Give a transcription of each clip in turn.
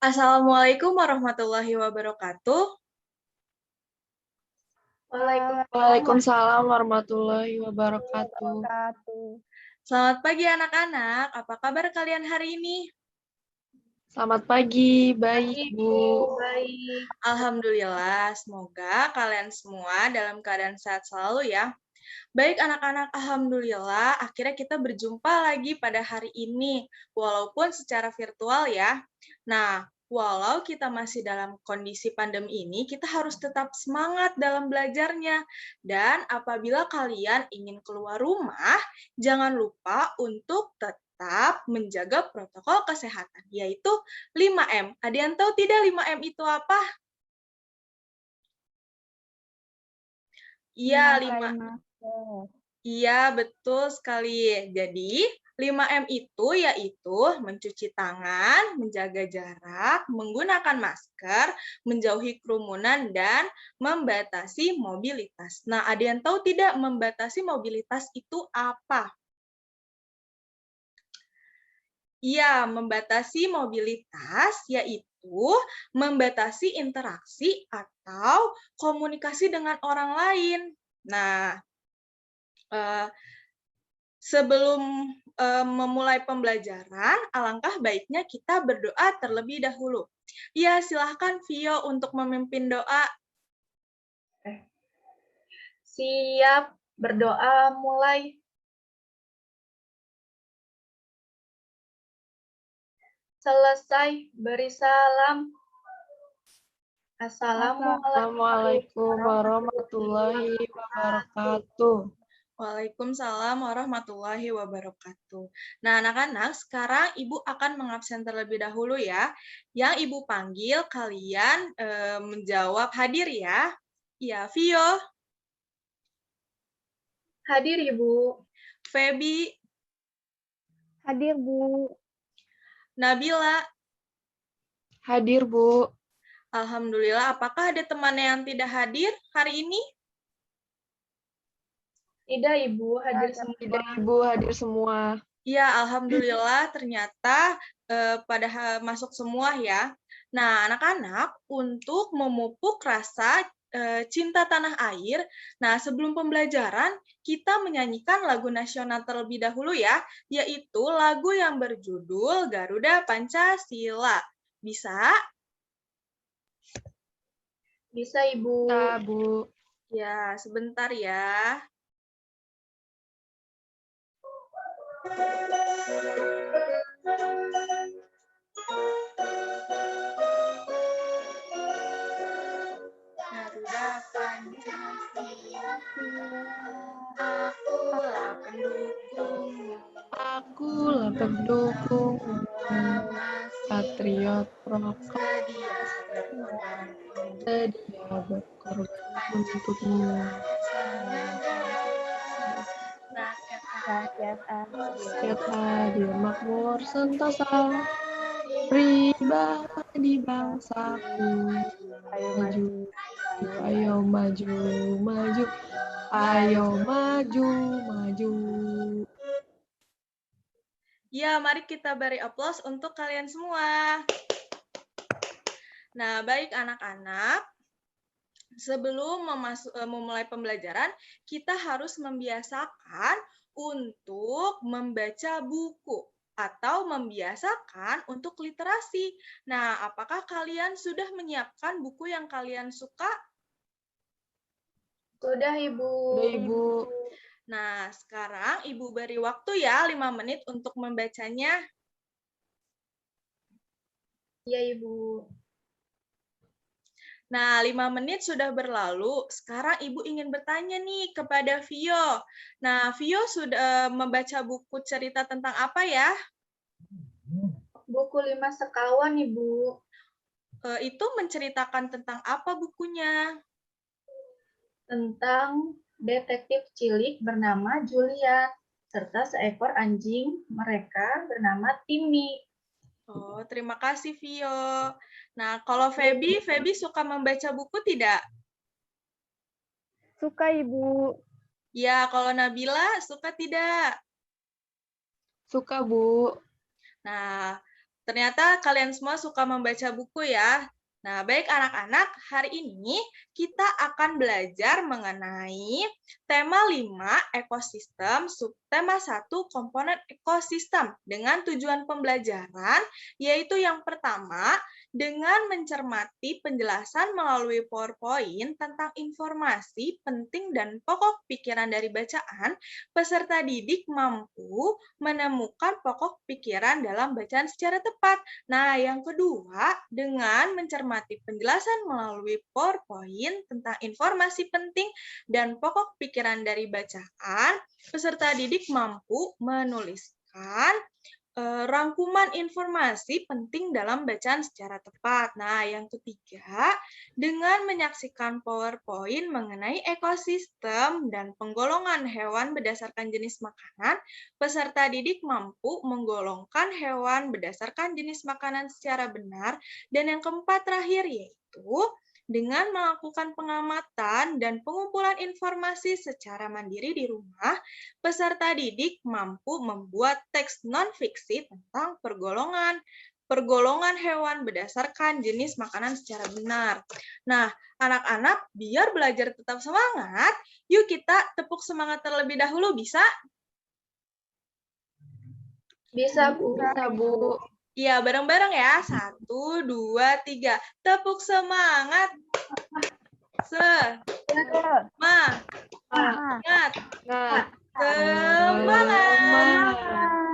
Assalamualaikum warahmatullahi wabarakatuh. Waalaikumsalam warahmatullahi wabarakatuh. Selamat pagi anak-anak, apa kabar kalian hari ini? Selamat pagi, baik Bu. Baik. Alhamdulillah, semoga kalian semua dalam keadaan sehat selalu ya. Baik anak-anak, alhamdulillah akhirnya kita berjumpa lagi pada hari ini, walaupun secara virtual ya. Nah, walau kita masih dalam kondisi pandemi ini, kita harus tetap semangat dalam belajarnya. Dan apabila kalian ingin keluar rumah, jangan lupa untuk tetap menjaga protokol kesehatan, yaitu 5M. Ada yang tahu tidak 5M itu apa? Iya, 5. Iya, betul sekali. Jadi, 5M itu yaitu mencuci tangan, menjaga jarak, menggunakan masker, menjauhi kerumunan, dan membatasi mobilitas. Nah, ada yang tahu tidak membatasi mobilitas itu apa? Iya, membatasi mobilitas yaitu membatasi interaksi atau komunikasi dengan orang lain. Nah, sebelum memulai pembelajaran, alangkah baiknya kita berdoa terlebih dahulu. Ya, silahkan Vio untuk memimpin doa. Siap, berdoa mulai. Selesai, beri salam. Assalamualaikum warahmatullahi wabarakatuh. Waalaikumsalam warahmatullahi wabarakatuh. Nah, anak-anak, sekarang Ibu akan mengabsen terlebih dahulu ya. Yang Ibu panggil, kalian menjawab hadir ya. Ya, Vio. Hadir, Ibu. Feby. Hadir, Bu. Nabila. Hadir Bu. Alhamdulillah, apakah ada teman yang tidak hadir hari ini? Tidak, Ibu, hadir semua. Tidak Ibu, hadir semua. Ya, alhamdulillah ternyata pada masuk semua ya. Nah, anak-anak, untuk memupuk rasa cinta tanah air, nah sebelum pembelajaran, kita menyanyikan lagu nasional terlebih dahulu ya, yaitu lagu yang berjudul Garuda Pancasila. Bisa? Bisa, Ibu. Bisa Bu. Ya, sebentar ya. Garuda Pancasila, akulah pendukungmu. Akulah pendukung patriot Sedia berkorban untukmu. Rakyat adil makmur sentosa, pribadi bangsaku. Maju, ayo maju, maju, ayo maju, maju. Ya, mari kita beri aplaus untuk kalian semua. Nah, baik anak-anak, sebelum memulai pembelajaran, kita harus membiasakan untuk membaca buku atau membiasakan untuk literasi. Nah, apakah kalian sudah menyiapkan buku yang kalian suka? Sudah, Ibu. Sudah Ibu. Nah, sekarang Ibu beri waktu ya 5 menit untuk membacanya. Iya, Ibu. Nah, 5 menit sudah berlalu. Sekarang Ibu ingin bertanya nih kepada Vio. Nah, Vio sudah membaca buku cerita tentang apa ya? Buku 5 Sekawan, Ibu. Itu menceritakan tentang apa bukunya? Tentang detektif cilik bernama Julian, serta seekor anjing mereka bernama Timmy. Oh, terima kasih Vio. Nah, kalau Feby suka membaca buku tidak? Suka, Ibu. Ya, kalau Nabila suka tidak? Suka Bu. Nah, Ternyata kalian semua suka membaca buku ya. Nah, baik anak-anak, hari ini kita akan belajar mengenai tema 5 ekosistem, subtema 1 komponen ekosistem dengan tujuan pembelajaran, yaitu yang pertama, dengan mencermati penjelasan melalui PowerPoint tentang informasi penting dan pokok pikiran dari bacaan, peserta didik mampu menemukan pokok pikiran dalam bacaan secara tepat. Nah, yang kedua, dengan mencermati penjelasan melalui PowerPoint tentang informasi penting dan pokok pikiran dari bacaan, peserta didik mampu menuliskan rangkuman informasi penting dalam bacaan secara tepat. Nah, yang ketiga, dengan menyaksikan PowerPoint mengenai ekosistem dan penggolongan hewan berdasarkan jenis makanan, peserta didik mampu menggolongkan hewan berdasarkan jenis makanan secara benar. Dan yang keempat terakhir yaitu dengan melakukan pengamatan dan pengumpulan informasi secara mandiri di rumah, peserta didik mampu membuat teks non-fiksi tentang pergolongan hewan berdasarkan jenis makanan secara benar. Nah, anak-anak, biar belajar tetap semangat, yuk kita tepuk semangat terlebih dahulu, bisa? Bisa, Bu. Bisa, Bu. Iya, bareng-bareng ya. 1, 2, 3. Tepuk semangat. Semangat. Semangat.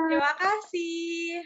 Terima kasih.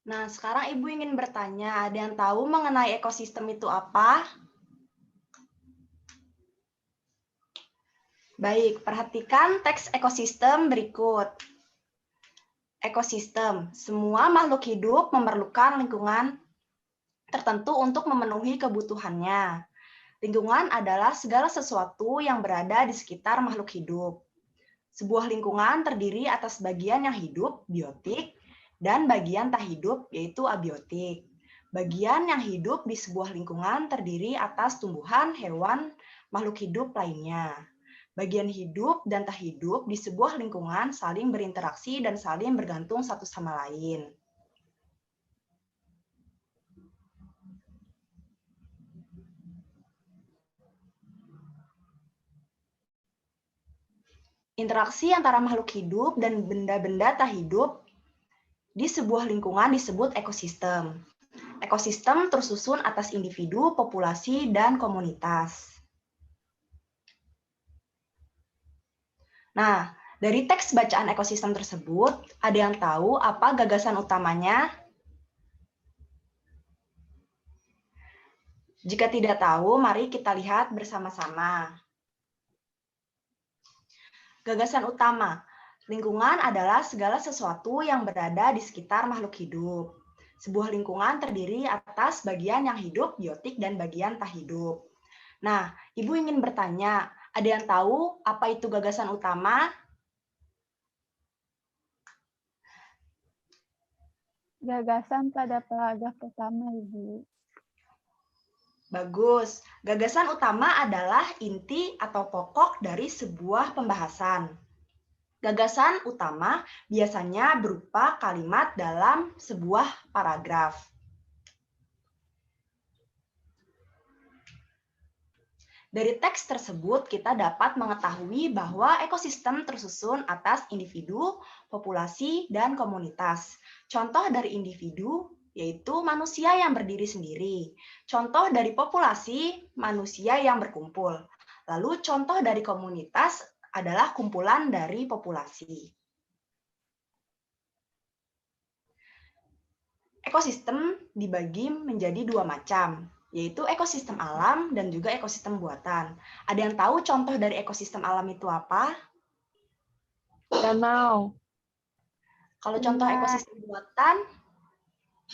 Nah, sekarang Ibu ingin bertanya, ada yang tahu mengenai ekosistem itu apa? Baik, perhatikan teks ekosistem berikut. Ekosistem, semua makhluk hidup memerlukan lingkungan tertentu untuk memenuhi kebutuhannya. Lingkungan adalah segala sesuatu yang berada di sekitar makhluk hidup. Sebuah lingkungan terdiri atas bagian yang hidup, biotik, dan bagian tak hidup, yaitu abiotik. Bagian yang hidup di sebuah lingkungan terdiri atas tumbuhan, hewan, makhluk hidup lainnya. Bagian hidup dan tak hidup di sebuah lingkungan saling berinteraksi dan saling bergantung satu sama lain. Interaksi antara makhluk hidup dan benda-benda tak hidup di sebuah lingkungan disebut ekosistem. Ekosistem tersusun atas individu, populasi, dan komunitas. Nah, dari teks bacaan ekosistem tersebut, ada yang tahu apa gagasan utamanya? Jika tidak tahu, mari kita lihat bersama-sama. Gagasan utama, lingkungan adalah segala sesuatu yang berada di sekitar makhluk hidup. Sebuah lingkungan terdiri atas bagian yang hidup, biotik, dan bagian tak hidup. Nah, Ibu ingin bertanya, ada yang tahu apa itu gagasan utama? Gagasan pada paragraf pertama, Ibu. Bagus. Gagasan utama adalah inti atau pokok dari sebuah pembahasan. Gagasan utama biasanya berupa kalimat dalam sebuah paragraf. Dari teks tersebut, kita dapat mengetahui bahwa ekosistem tersusun atas individu, populasi, dan komunitas. Contoh dari individu yaitu manusia yang berdiri sendiri. Contoh dari populasi, manusia yang berkumpul. Lalu contoh dari komunitas adalah kumpulan dari populasi. Ekosistem dibagi menjadi dua macam, yaitu ekosistem alam dan juga ekosistem buatan. Ada yang tahu contoh dari ekosistem alam itu apa? Danau, Kalau contoh ekosistem buatan,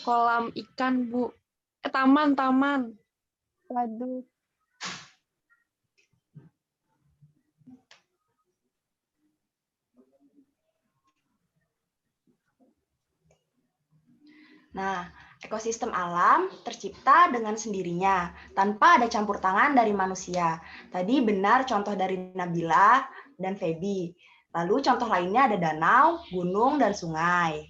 kolam ikan, Bu. Taman. Waduh. nah, Ekosistem alam tercipta dengan sendirinya, tanpa ada campur tangan dari manusia. Tadi benar contoh dari Nabila dan Feby. Lalu contoh lainnya ada danau, gunung, dan sungai.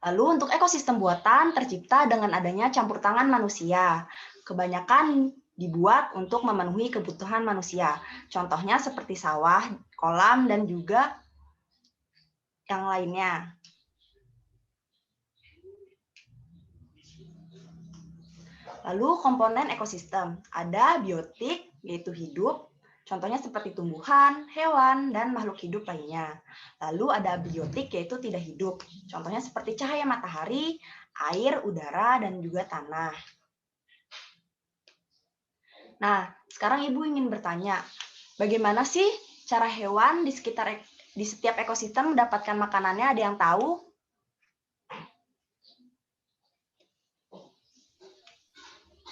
Lalu untuk ekosistem buatan tercipta dengan adanya campur tangan manusia. Kebanyakan dibuat untuk memenuhi kebutuhan manusia. Contohnya seperti sawah, kolam, dan juga yang lainnya. Lalu komponen ekosistem, ada biotik, yaitu hidup, contohnya seperti tumbuhan, hewan, dan makhluk hidup lainnya. Lalu ada abiotik, yaitu tidak hidup, contohnya seperti cahaya matahari, air, udara, dan juga tanah. Nah, sekarang Ibu ingin bertanya, bagaimana sih cara hewan di setiap ekosistem mendapatkan makanannya? Ada yang tahu?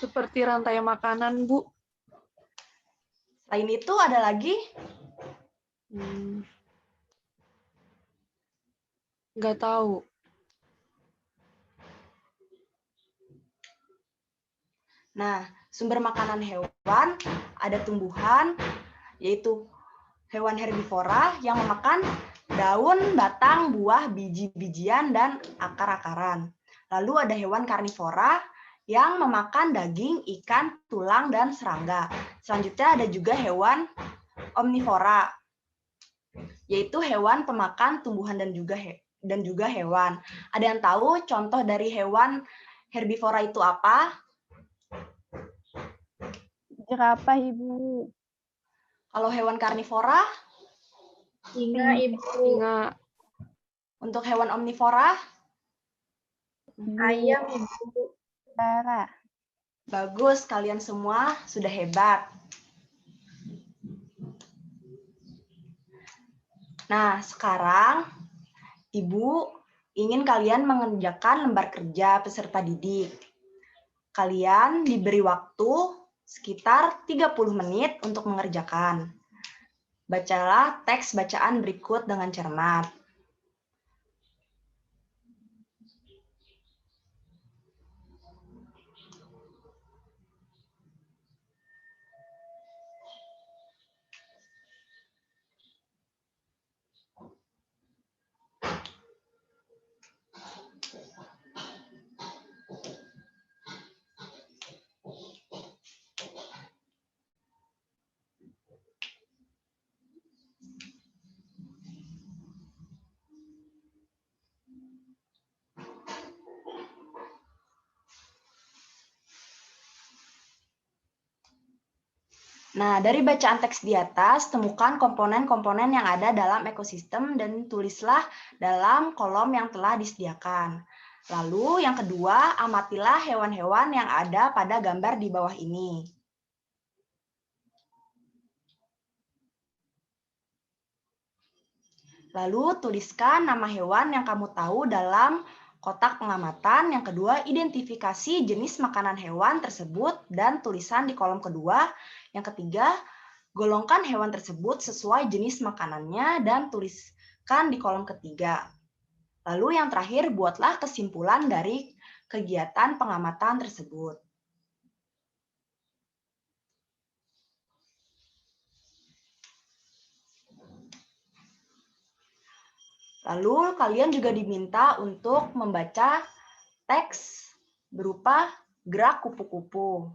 Seperti rantai makanan, Bu. Selain itu ada lagi? Nggak tahu. Nah, sumber makanan hewan ada tumbuhan, yaitu hewan herbivora yang memakan daun, batang, buah, biji-bijian, dan akar-akaran. Lalu ada hewan karnivora yang memakan daging, ikan, tulang, dan serangga. Selanjutnya ada juga hewan omnivora, yaitu hewan pemakan tumbuhan dan juga hewan. Ada yang tahu contoh dari hewan herbivora itu apa? Jerapah, Ibu. Kalau hewan karnivora? Singa, Ibu. Singa. Untuk hewan omnivora? Ayam, Ibu. Udara. Bagus, kalian semua sudah hebat. Nah, sekarang Ibu ingin kalian mengerjakan lembar kerja peserta didik. Kalian diberi waktu sekitar 30 menit untuk mengerjakan. Bacalah teks bacaan berikut dengan cermat. Nah, dari bacaan teks di atas, temukan komponen-komponen yang ada dalam ekosistem dan tulislah dalam kolom yang telah disediakan. Lalu yang kedua, amatilah hewan-hewan yang ada pada gambar di bawah ini. Lalu tuliskan nama hewan yang kamu tahu dalam kotak pengamatan. Yang kedua, identifikasi jenis makanan hewan tersebut dan tulisan di kolom kedua. Yang ketiga, golongkan hewan tersebut sesuai jenis makanannya dan tuliskan di kolom ketiga. Lalu yang terakhir, buatlah kesimpulan dari kegiatan pengamatan tersebut. Lalu kalian juga diminta untuk membaca teks berupa gerak kupu-kupu.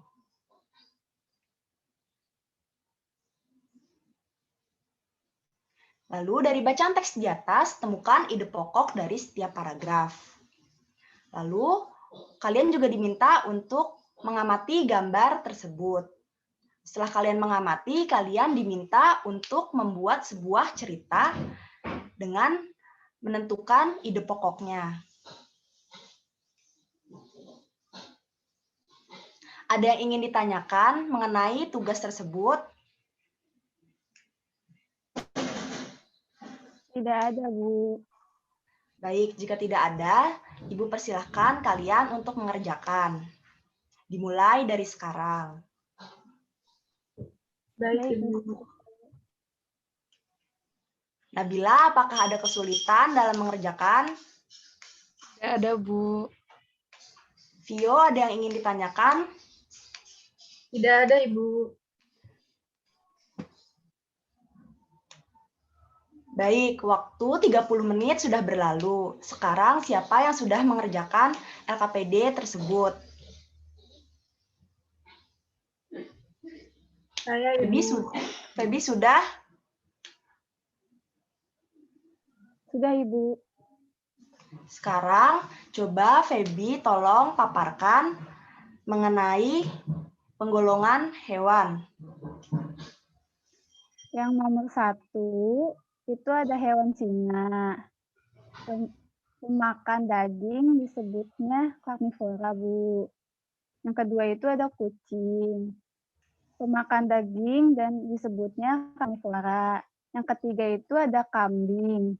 Lalu dari bacaan teks di atas, temukan ide pokok dari setiap paragraf. Lalu kalian juga diminta untuk mengamati gambar tersebut. Setelah kalian mengamati, kalian diminta untuk membuat sebuah cerita dengan menentukan ide pokoknya. Ada yang ingin ditanyakan mengenai tugas tersebut? Tidak ada, Bu. Baik, jika tidak ada, Ibu persilahkan kalian untuk mengerjakan. Dimulai dari sekarang. Baik, Baik, Ibu. Ibu. Nabila, apakah ada kesulitan dalam mengerjakan? Tidak ada, Bu. Vio, ada yang ingin ditanyakan? Tidak ada, Ibu. Baik, waktu 30 menit sudah berlalu. Sekarang siapa yang sudah mengerjakan LKPD tersebut? Saya, Ibu. Feby sudah? Sudah, Ibu. Sekarang coba Feby tolong paparkan mengenai penggolongan hewan. Yang nomor 1 itu ada hewan singa. Pemakan daging disebutnya karnivora, Bu. Yang kedua itu ada kucing. Pemakan daging dan disebutnya karnivora. Yang ketiga itu ada kambing.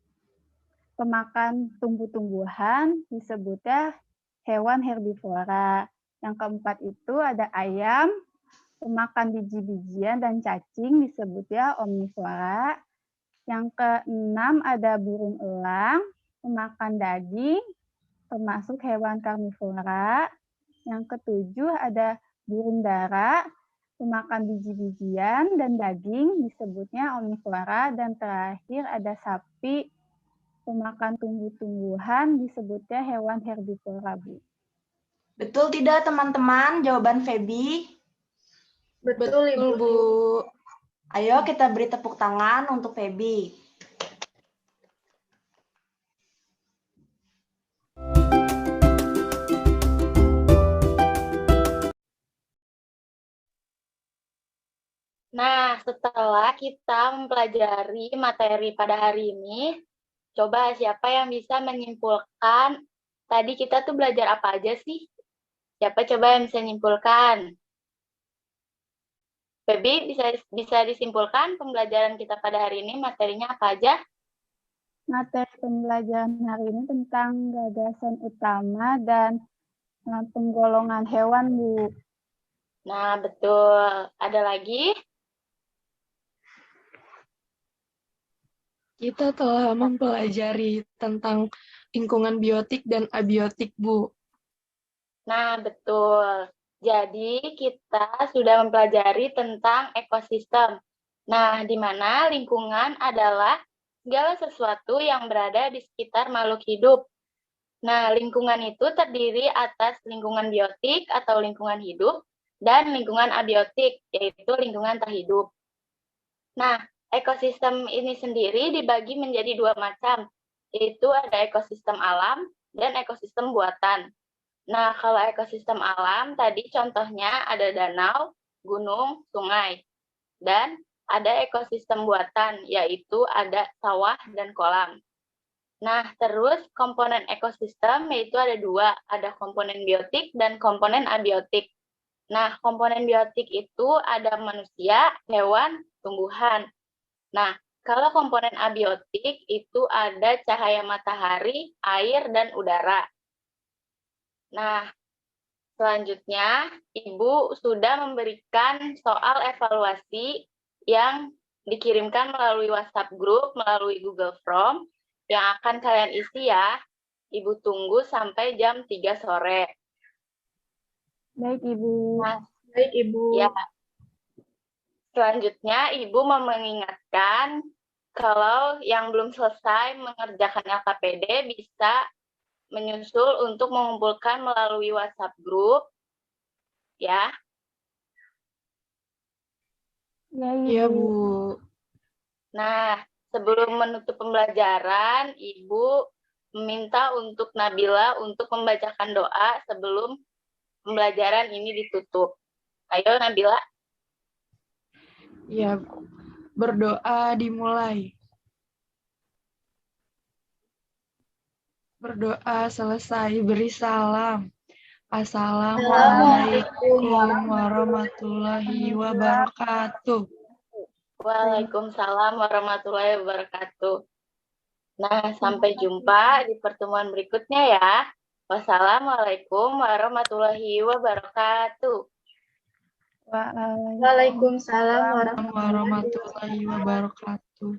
Pemakan tumbuh-tumbuhan disebutnya hewan herbivora. Yang keempat itu ada ayam. Pemakan biji-bijian dan cacing disebutnya omnivora. Yang keenam ada burung elang, pemakan daging, termasuk hewan karnivora. Yang ketujuh ada burung dara, pemakan biji-bijian dan daging, disebutnya omnivora. Dan terakhir ada sapi, pemakan tumbuh-tumbuhan, disebutnya hewan herbivora, Bu. Betul tidak, teman-teman? Jawaban Feby? Betul, Ibu. Bu. Ayo kita beri tepuk tangan untuk Feby. Nah, setelah kita mempelajari materi pada hari ini, coba siapa yang bisa menyimpulkan tadi kita tuh belajar apa aja sih? Siapa coba yang bisa menyimpulkan? Feby, bisa disimpulkan pembelajaran kita pada hari ini materinya apa aja? Materi pembelajaran hari ini tentang gagasan utama dan penggolongan hewan, Bu. Nah, betul. Ada lagi? Kita telah mempelajari tentang lingkungan biotik dan abiotik, Bu. Nah, betul. Jadi, kita sudah mempelajari tentang ekosistem. Nah, di mana lingkungan adalah segala sesuatu yang berada di sekitar makhluk hidup. Nah, lingkungan itu terdiri atas lingkungan biotik atau lingkungan hidup dan lingkungan abiotik, yaitu lingkungan tak hidup. Nah, ekosistem ini sendiri dibagi menjadi dua macam, yaitu ada ekosistem alam dan ekosistem buatan. Nah, kalau ekosistem alam, tadi contohnya ada danau, gunung, sungai. Dan ada ekosistem buatan, yaitu ada sawah dan kolam. Nah, terus komponen ekosistem yaitu ada dua, ada komponen biotik dan komponen abiotik. Nah, komponen biotik itu ada manusia, hewan, tumbuhan. Nah, kalau komponen abiotik itu ada cahaya matahari, air, dan udara. Nah, selanjutnya Ibu sudah memberikan soal evaluasi yang dikirimkan melalui WhatsApp group, melalui Google Form, yang akan kalian isi ya. Ibu tunggu sampai jam 3 sore. Baik, Ibu. Nah, Baik, Ibu. ya. Selanjutnya, Ibu mau mengingatkan kalau yang belum selesai mengerjakan LKPD bisa menyusul untuk mengumpulkan melalui WhatsApp group, ya. Ya, Ibu. Iya, Bu. Nah, sebelum menutup pembelajaran, Ibu meminta untuk Nabila untuk membacakan doa sebelum pembelajaran ini ditutup. Ayo, Nabila. Ya, Bu. Berdoa dimulai. Berdoa selesai, beri salam. Assalamualaikum warahmatullahi wabarakatuh. Waalaikumsalam warahmatullahi wabarakatuh. Nah, sampai jumpa di pertemuan berikutnya ya. Wassalamualaikum warahmatullahi wabarakatuh. Waalaikumsalam Warahmatullahi wabarakatuh.